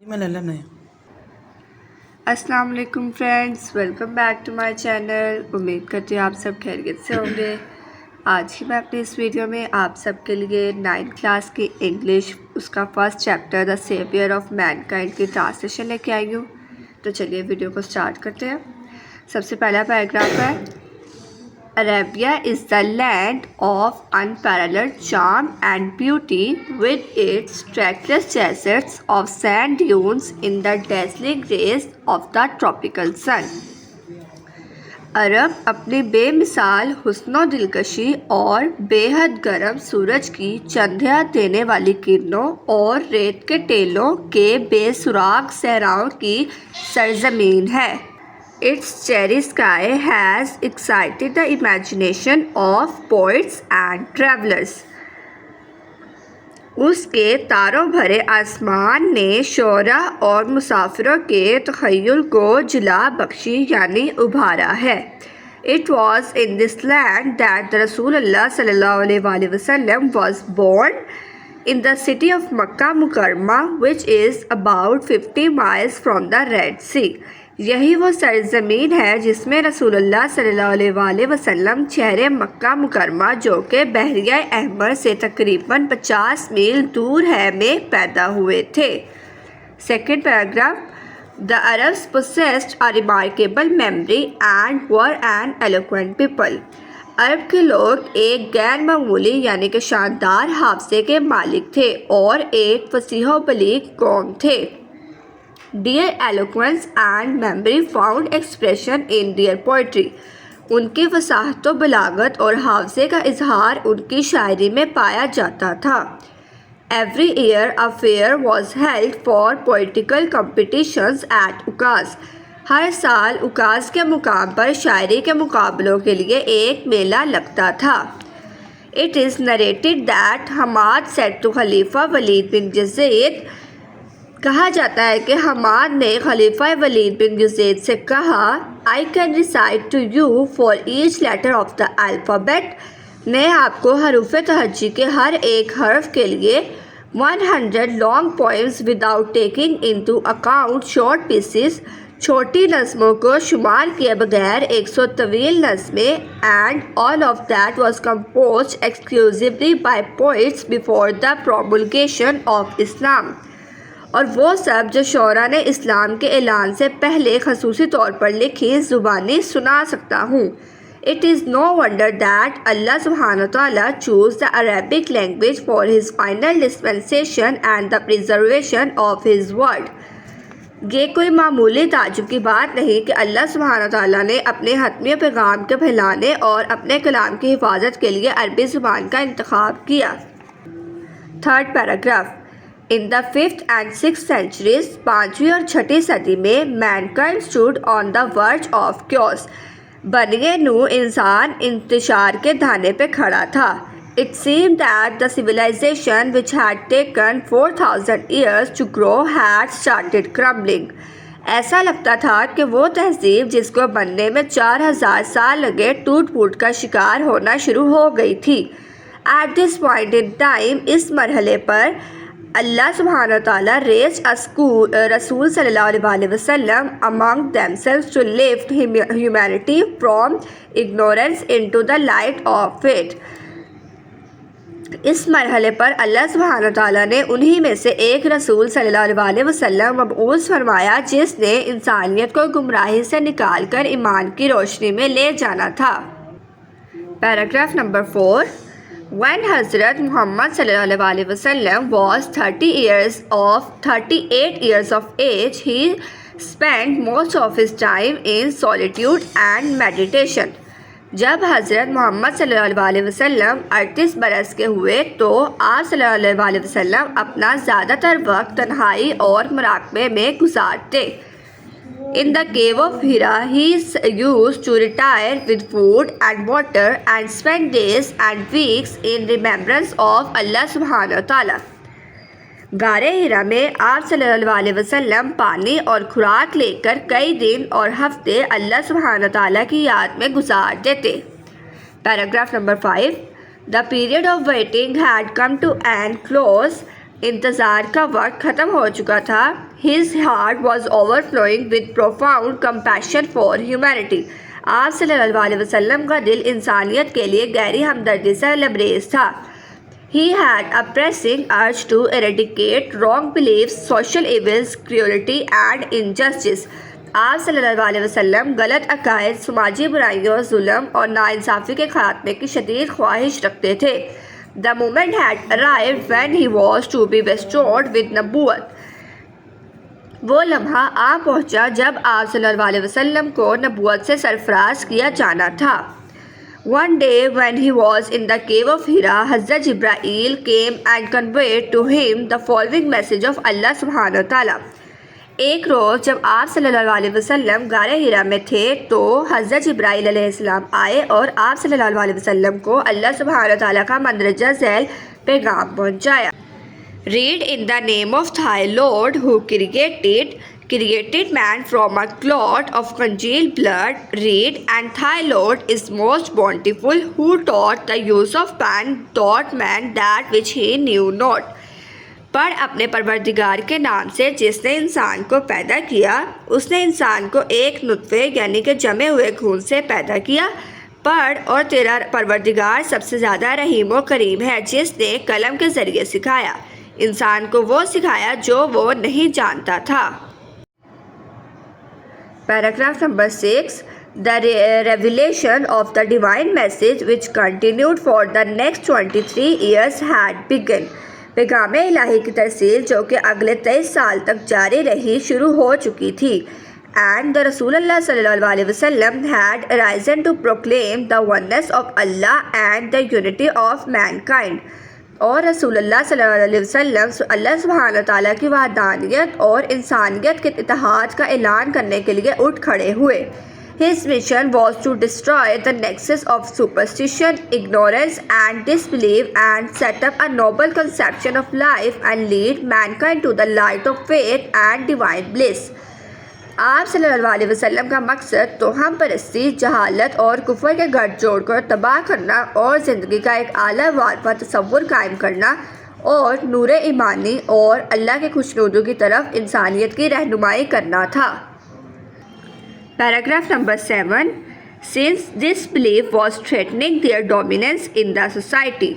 میں لے لینا ہے۔ السلام علیکم friends, welcome back to my channel. امید کرتی ہوں آپ سب خیریت سے ہوں گے۔ آج کی میں اپنی اس ویڈیو میں آپ سب کے لیے 9th کلاس کی انگلش اس کا first chapter the saviour of mankind کی ٹرانسلیشن لے کے آئی ہوں۔ تو چلیے ویڈیو کو سٹارٹ کرتے ہیں۔ سب سے پہلا پیراگراف ہے Arabia is the land of unparalleled charm and beauty, with its trackless deserts of sand dunes in the dazzling rays of the tropical sun. عرب اپنی بے مثال حسن و دلکشی اور بے حد گرم سورج کی چندھیا دینے والی کرنوں اور ریت کے ٹیلوں کے بے سراغ صحراؤں کی سرزمین ہے۔ Its cherry sky has excited the imagination of poets and travelers. اس کے تاروں بھرے آسمان نے شعراء اور مسافروں کے تخیل کو جلا بخشی یعنی ابھارا ہے۔ It was in this land that the رسول اللہ صلی اللہ علیہ وآلہ وسلم was born, in the city of Makkah Mukarramah, which is about 50 miles from the Red Sea. یہی وہ سرزمین ہے جس میں رسول اللہ صلی اللہ علیہ وآلہ وسلم شہر مکہ مکرمہ جو کہ بحیرہ احمر سے تقریباً 50 میل دور ہے میں پیدا ہوئے تھے۔ Second paragraph The Arabs possessed a remarkable memory and were an eloquent people. عرب کے لوگ ایک غیر معمولی یعنی کہ شاندار حافظے کے مالک تھے اور ایک فصیح و بلیغ قوم تھے۔ Their eloquence and memory found expression in their poetry. ان کی فصاحت و بلاغت اور حافظے کا اظہار ان کی شاعری میں پایا جاتا تھا۔ Every year a fair was held for poetical competitions at Ukaz. ہر سال اکاز کے مقام پر شاعری کے مقابلوں کے لیے ایک میلہ لگتا تھا۔ It is narrated that Hamad said to خلیفہ ولید بن یزید، کہا جاتا ہے کہ حماد نے خلیفہ ولید بن یزید سے کہا I can recite to you for each letter of the alphabet. میں آپ کو حروف تہجی کے ہر ایک حرف کے لیے 100 long poems without taking into account short pieces. چھوٹی نظموں کو شمار کیے بغیر 100 طویل نظمیں and all of that was composed exclusively by poets before the promulgation of Islam. اور وہ سب جو شعراء نے اسلام کے اعلان سے پہلے خصوصی طور پر لکھی زبانی سنا سکتا ہوں۔ It is no wonder that Allah subhanahu wa ta'ala chose the Arabic language for his final dispensation and the preservation of his word. یہ کوئی معمولی تعجب کی بات نہیں کہ اللہ سبحانہ و تعالیٰ نے اپنے حتمی پیغام کے پھیلانے اور اپنے کلام کی حفاظت کے لیے عربی زبان کا انتخاب کیا۔ Third paragraph In the 5th and 6th centuries, 5ویں اور 6ٹھی صدی میں mankind stood on the verge of chaos. بنی نوع انسان انتشار کے دھانے پہ کھڑا تھا۔ It seemed that the civilization which had taken 4,000 years to grow had started crumbling. ایسا لگتا تھا کہ وہ تہذیب جس کو بننے میں 4,000 سال لگے ٹوٹ پھوٹ کا شکار ہونا شروع ہو گئی تھی۔ At this point in time, اس مرحلے پر اللہ سبحانہ و تعالیٰ raised رسول صلی اللہ علیہ وآلہ وسلم among themselves to lift humanity from ignorance into the light of faith. اس مرحلے پر اللہ سبحانہ و تعالیٰ نے انہی میں سے ایک رسول صلی اللہ علیہ وآلہ وسلم مبعوث فرمایا جس نے انسانیت کو گمراہی سے نکال کر ایمان کی روشنی میں لے جانا تھا۔ Paragraph number 4 When Hazrat Muhammad صلی اللہ علیہ وآلہ وسلم was 38 years of age, he spent most of his time in solitude and meditation. جب حضرت محمد صلی اللہ علیہ وسلم 38 برس کے ہوئے تو آپ صلی اللہ علیہ وسلم اپنا زیادہ تر وقت تنہائی اور مراقبے میں گزارتے۔ In the cave of Hira, he used to retire with food and water and spend days and weeks in remembrance of Allah subhanahu wa ta'ala. غار ہیرا میں آپ صلی اللہ علیہ وسلم پانی اور خوراک لے کر کئی دن اور ہفتے اللہ سبحانہ و تعالیٰ کی یاد میں گزار دیتے۔ Paragraph number 5 The period of waiting had come to an close. انتظار کا وقت ختم ہو چکا تھا. His heart was overflowing with profound compassion for humanity. آپ صلی اللہ علیہ وسلم کا دل انسانیت کے لیے گہری ہمدردی سے لبریز تھا. He had a pressing urge to eradicate wrong beliefs, social evils, cruelty and injustice. آپ صلی اللہ علیہ وسلم غلط عقائد، سماجی برائیوں، ظلم اور ناانصافی کے خاتمے کی شدید خواہش رکھتے تھے. The moment had arrived when he was to be bestowed with نبوت. وہ لمحہ آ پہنچا جب آپ صلی اللہ علیہ وسلم کو نبوت سے سرفراز کیا جانا تھا. One day when he was in the cave of Hira, حضرت جبرائیل came and conveyed to him the following message of Allah سبحانہ وتعالیٰ. ایک روز جب آپ صلی اللہ علیہ وسلم غار ہیرا میں تھے تو حضرت جبرائیل علیہ السلام آئے اور آپ صلی اللہ علیہ وسلم کو اللہ سبحانہ وتعالیٰ کا مندرجہ ذیل پیغام پہنچایا. Read in the name of thy Lord who created man from a clot of congealed blood. Read, and thy Lord is most bountiful, who taught the use of pen, taught man that which he knew not. پڑھ اپنے پروردگار کے نام سے جس نے انسان کو پیدا کیا. اس نے انسان کو ایک نطفے یعنی کہ جمے ہوئے خون سے پیدا کیا. پڑھ، اور تیرا پروردگار سب سے زیادہ رحیم و کریم ہے جس نے قلم کے ذریعے سکھایا انسان کو وہ سکھایا جو وہ نہیں جانتا تھا. Paragraph number 6. The revelation of the divine message which continued for the next 23 years had begun. پیغام الہی کی ترسیل جو کہ اگلے 23 سال تک جاری رہی شروع ہو چکی تھی. And the رسول اللہ صلی اللہ علیہ وسلم had arisen to proclaim the oneness of Allah and the unity of mankind. اور رسول اللہ صلی اللہ علیہ وسلم اللہ سبحانہ تعالیٰ کی وحدانیت اور انسانیت کے اتحاد کا اعلان کرنے کے لیے اٹھ کھڑے ہوئے. His mission was to destroy the nexus of superstition, ignorance and disbelief and set up a noble conception of life and lead mankind to the light of faith and divine bliss. آپ صلی اللہ علیہ وسلم کا مقصد توہم پرستی، جہالت اور کفر کے گٹھ جوڑ کر تباہ کرنا اور زندگی کا ایک اعلیٰ وارفہ تصور قائم کرنا اور نور ایمانی اور اللہ کے خوشنودی کی طرف انسانیت کی رہنمائی کرنا تھا. Paragraph number 7. Since this belief was threatening their dominance in the society,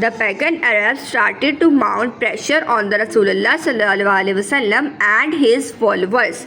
the pagan Arabs started to mount pressure on the Rasulullah sallallahu alaihi wasallam and his followers.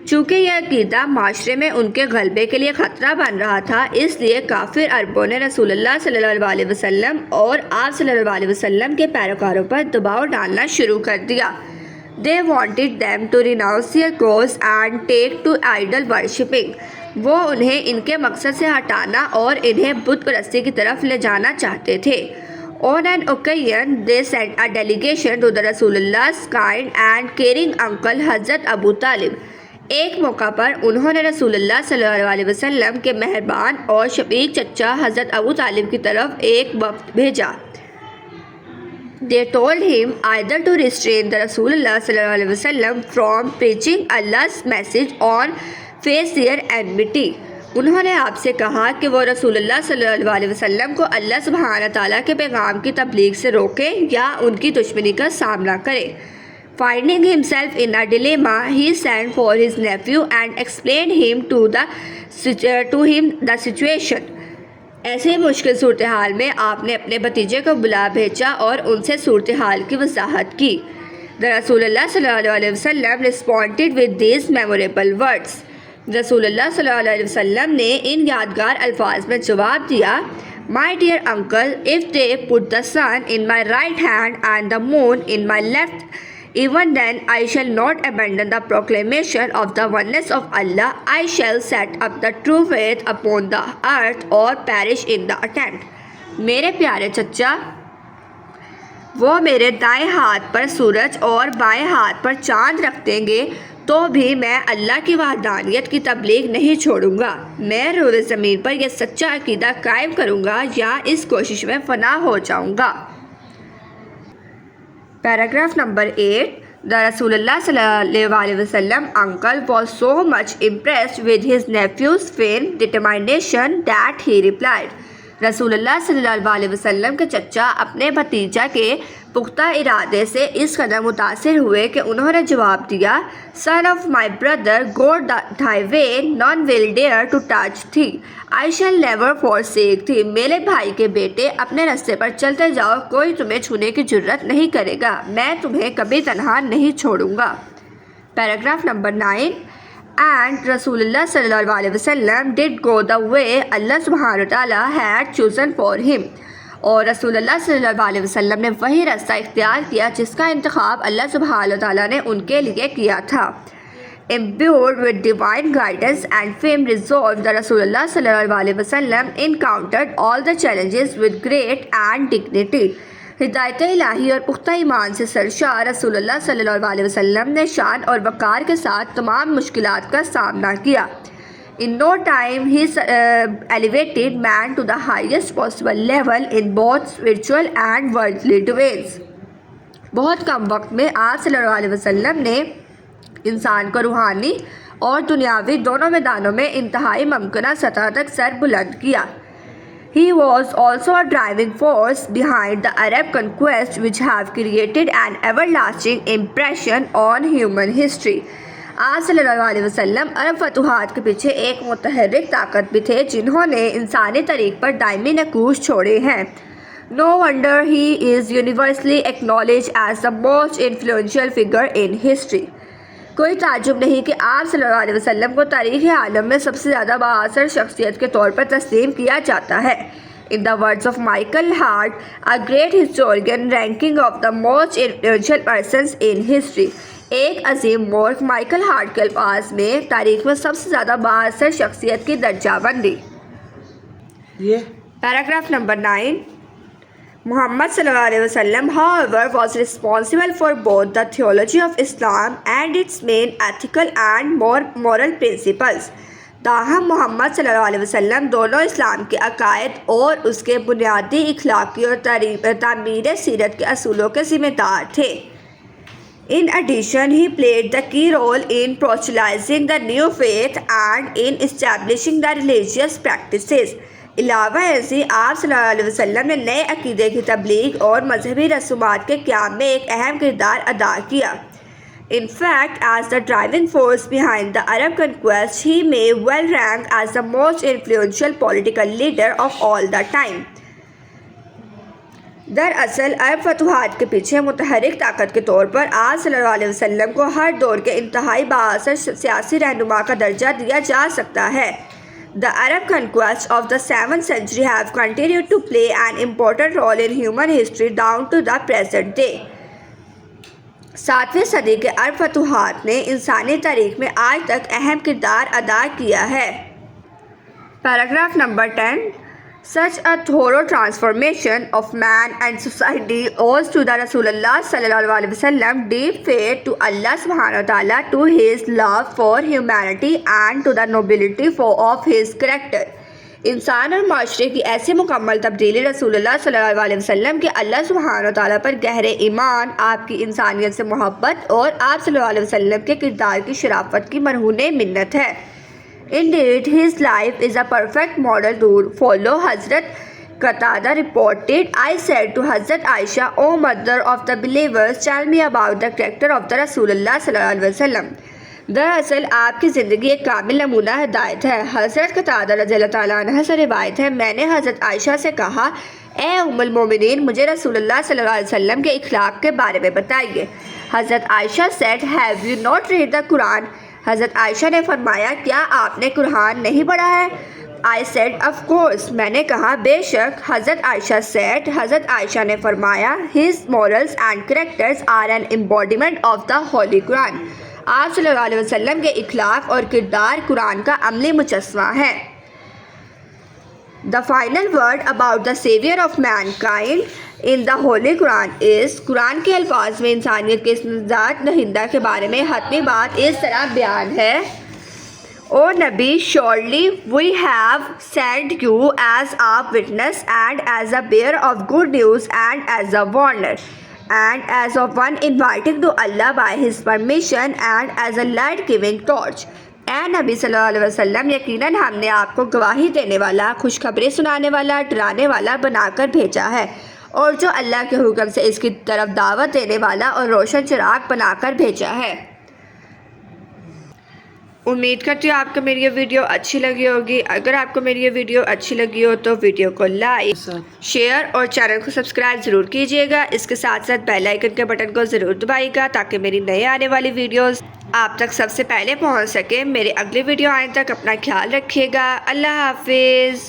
چونکہ یہ عقیدہ معاشرے میں ان کے غلبے کے لیے خطرہ بن رہا تھا، اس لیے کافر عربوں نے رسول اللہ صلی اللہ علیہ وسلم اور آپ صلی اللہ علیہ وسلم کے پیروکاروں پر دباؤ ڈالنا شروع کر دیا. They wanted them to renounce their cause and take to idol worshipping. وہ انہیں ان کے مقصد سے ہٹانا اور انہیں بت پرستی کی طرف لے جانا چاہتے تھے. On an occasion, they sent a delegation to the Rasulullah's kind and caring uncle حضرت ابو طالب. ایک موقع پر انہوں نے رسول اللہ صلی اللہ علیہ وسلم کے مہربان اور شفیق چچا حضرت ابو طالب کی طرف ایک وفد بھیجا. They told him either to restrain the Rasulullah sallallahu alaihi wasallam from preaching Allah's message or face their enmity. انہوں نے آپ سے کہا کہ وہ رسول اللہ صلی اللہ علیہ وسلم کو اللہ سبحانہ تعالیٰ کے پیغام کی تبلیغ سے روکے یا ان کی دشمنی کا سامنا کرے. Finding himself in a dilemma, he sent for his nephew and explained to him the situation. ایسی مشکل صورتحال میں آپ نے اپنے بھتیجے کو بلا بھیجا اور ان سے صورتحال کی وضاحت کی. The رسول اللہ صلی اللہ علیہ وسلم responded with these memorable words. رسول اللہ صلی اللہ علیہ وسلم نے ان یادگار الفاظ میں جواب دیا: My dear uncle, if they put the sun in my right hand and the moon in my left, even then I shall not abandon the proclamation of the oneness of Allah. I shall set up the true faith upon the earth or perish in the attempt. میرے پیارے چچا، وہ میرے دائیں ہاتھ پر سورج اور بائیں ہاتھ پر چاند رکھ دیں گے تو بھی میں اللہ کی وحدانیت کی تبلیغ نہیں چھوڑوں گا. میں روئے زمین پر یہ سچا عقیدہ قائم کروں گا یا اس کوشش میں فنا ہو جاؤں گا. Paragraph number 8. The Rasulullah sallallahu alaihi wasallam uncle was so much impressed with his nephew's firm determination that he replied. رسول اللہ صلی اللہ علیہ وسلم کے چچا اپنے بھتیجا کے پختہ ارادے سے اس قدر متاثر ہوئے کہ انہوں نے جواب دیا, "Son of my brother, go thy way, none will dare to touch thee. I shall never forsake thee." میرے بھائی کے بیٹے, اپنے راستے پر چلتے جاؤ, کوئی تمہیں چھونے کی جرت نہیں کرے گا, میں تمہیں کبھی تنہا نہیں چھوڑوں گا. Paragraph number 9. And رسول اللہ صلی اللہ علیہ وسلم did go the way اللہ سبحانہ وتعالیٰ had chosen for him. اور رسول اللہ صلی اللہ علیہ وسلم نے وہی راستہ اختیار کیا جس کا انتخاب اللہ سبحانہ وتعالیٰ نے ان کے لیے کیا تھا. Imbued with divine guidance and firm resolve, the Rasulullah sallallahu alaihi wasallam encountered all the challenges with great and dignity. ہدایت الہی اور پختہ ایمان سے سرشار رسول اللہ صلی اللہ علیہ وسلم نے شان اور وقار کے ساتھ تمام مشکلات کا سامنا کیا. In no time he elevated man to the highest possible level in both spiritual and worldly domains. بہت کم وقت میں آپ صلی اللہ علیہ وسلم نے انسان کو روحانی اور دنیاوی دونوں میدانوں میں انتہائی ممکنہ سطح تک سر بلند کیا. He was also a driving force behind the Arab conquest which have created an everlasting impression on human history. آپ صلی اللہ علیہ وسلم عرب فتوحات کے پیچھے ایک متحرک طاقت بھی تھے جنہوں نے انسانی طریق پر دائمی نقوش چھوڑے ہیں. No wonder he is universally acknowledged as the most influential figure in history. کوئی تعجب نہیں کہ آپ صلی اللہ علیہ وسلم کو تاریخ عالم میں سب سے زیادہ بااثر شخصیت کے طور پر تسلیم کیا جاتا ہے. In the words of Michael Hart, a great historian ranking of the most influential persons in history. ایک عظیم مورخ مائیکل ہارٹ کے الفاظ میں تاریخ میں سب سے زیادہ بااثر شخصیت کی درجہ بندی. Paragraph number 9. Muhammad sallallahu alaihi wasallam, however, was responsible for both the theology of Islam and its main ethical and moral principles. تاہم محمد صلی اللہ علیہ وسلم دونوں اسلام کے عقائد اور اس کے بنیادی اخلاقی اور تعمیر سیرت کے اصولوں کے ذمہ دار تھے. In addition, he played the key role in proselytizing the new faith and in establishing the religious practices. علاوہ ازیں آپ صلی اللہ علیہ وسلم نے نئے عقیدے کی تبلیغ اور مذہبی رسومات کے قیام میں ایک اہم کردار ادا کیا. In fact, as the driving force behind the Arab conquest, he may well rank as the most influential political leader of all the time. دراصل عرب فتوحات کے پیچھے متحرک طاقت کے طور پر آپ صلی اللہ علیہ وسلم کو ہر دور کے انتہائی بااثر سیاسی رہنما کا درجہ دیا جا سکتا ہے. The Arab conquest of the 7th century have continued to play an important role in human history down to the present day. 7ویں صدی کے عرب فتوحات نے انسانی تاریخ میں آج تک اہم کردار ادا کیا ہے. Paragraph number 10. Such a thorough transformation of man and society owes to the Rasulullah sallallahu alaihi wasallam deep faith to Allah subhanahu wa ta'ala, to his love for humanity and to the nobility of his character. انسان اور معاشرے کی ایسی مکمل تبدیلی رسول اللہ صلی اللہ علیہ وسلم کے اللہ سبحانہ وتعالیٰ پر گہرے ایمان، آپ کی انسانیت سے محبت اور آپ صلی اللہ علیہ وسلم کے کردار کی شرافت کی مرہون منت ہے. Indeed, his life is a perfect model to follow. Hazrat Qatada reported, "I said to Hazrat Aisha, O mother of the believers, tell me about the character of the Rasulullah sallallahu alaihi wasallam." دراصل آپ کی زندگی ایک کامل نمونہ ہدایت ہے. حضرت قتادہ رضی اللہ تعالیٰ عنہ سے روایت ہے، میں نے حضرت عائشہ سے کہا، اے ام المومنین، مجھے رسول اللہ صلی اللہ علیہ وسلم کے اخلاق کے بارے میں بتائیے. حضرت عائشہ said, "Have you not read the Quran?" حضرت عائشہ نے فرمایا، کیا آپ نے قرآن نہیں پڑھا ہے؟ I said, "Of course." میں نے کہا، بے شک. حضرت عائشہ said, حضرت عائشہ نے فرمایا، "His morals and characters are an embodiment of the Holy Quran." آپ صلی اللہ علیہ وسلم کے اخلاق اور کردار قرآن کا عملی مجسمہ ہے. The final word about the savior of mankind in the Holy Quran is. قرآن کے الفاظ میں انسانیت کے اس نجات دہندہ کے بارے میں حتمی بات اس طرح بیان ہے، او نبی، surely we have sent you as a witness and as a bearer of good news and as a warner and as of one inviting to Allah by his permission and as a light-giving torch. نبی صلی اللہ علیہ وسلم یقیناً ہم نے آپ کو گواہی دینے والا، خوشخبری سنانے والا، ڈرانے والا بنا کر بھیجا ہے، اور جو اللہ کے حکم سے اس کی طرف دعوت دینے والا اور روشن چراغ بنا کر بھیجا ہے۔ امید کرتی ہوں آپ کو میری یہ ویڈیو اچھی لگی ہوگی۔ اگر آپ کو میری یہ ویڈیو اچھی لگی ہو تو ویڈیو کو لائک، شیئر اور چینل کو سبسکرائب ضرور کیجیے گا۔ اس کے ساتھ ساتھ بیل آئیکن کے بٹن کو ضرور دبائیے گا تاکہ میری نئے آنے والی ویڈیوز آپ تک سب سے پہلے پہنچ سکے۔ میرے اگلی ویڈیو آنے تک اپنا خیال رکھیے گا۔ اللہ حافظ۔